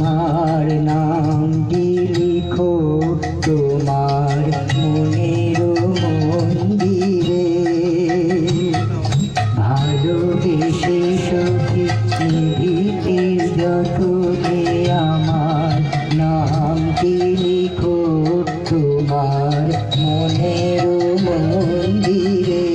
আমার নামটি লিখো তোমার মনের মন্দিরে। ভালোবেসে সখী নিভিতে যতনে আমার নামটি লিখো তোমার মনের মন্দিরে।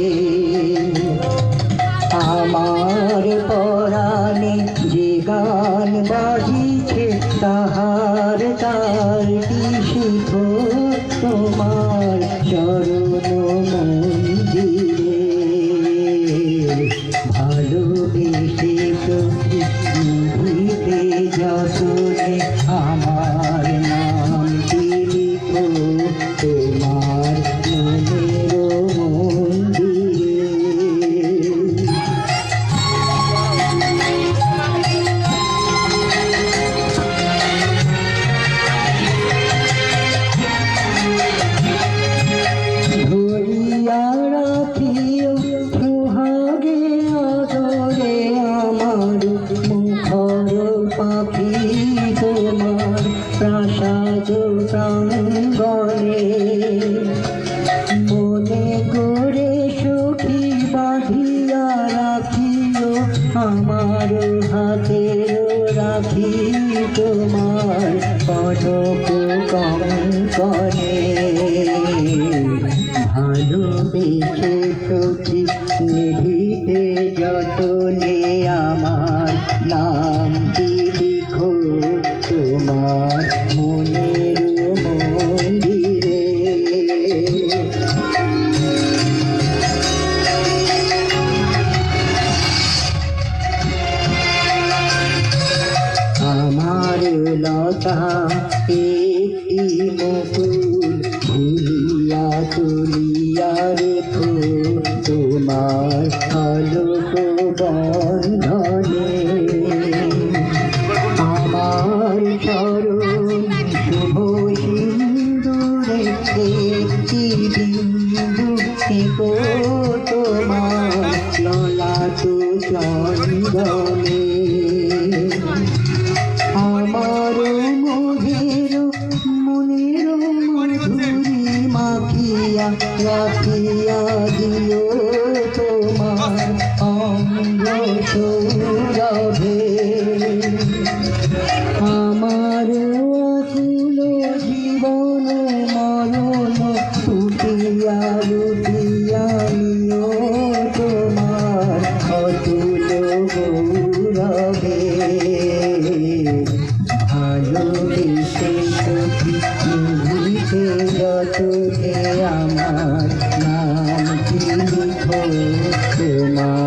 আমার পরাণে যে গান বাজিছে তাহার তালটি শিখো তোমার চরণ মন্দিরে। ভালোবেসে সখী নিভিতে যতনে আমার নামটি লিখো তোমার মনের মন্দিরে। ধরিয়া রাখিও সোহাগে আদরে আমার মুখর পাখি তোমার প্রাসাদ প্রাঙ্গণে। মনে করে সখী বাঁধিয়া রাখিও আমার হাতের রাখি তোমার কনক কঙ্কণে। ভালোবেসে সখী নিভিতে যতনে আমার নামটি লিখো তোমার মনের মন্দিরে। আমার লতা একটি মুকুল ভুলিয়া তুলিয়া রেখো তোমার আলোক বন্ধনে। আমার চরণ শুভ সিন্দুরে একটি বিন্দু থেকো তোমার ললাট চন্দনে। আমার মোহের মনের মধুরি মাখিয়া রাখিয়া দিও তোমার অঙ্গ সৌরভে। আমার অকুল জীবন মরণ ফুটিয়া লুটিয়া নিও তোমার অতুল গৌরবে। ভালোবেসে সখী নিভিতে যতনে আমার নামটি লিখো তোমার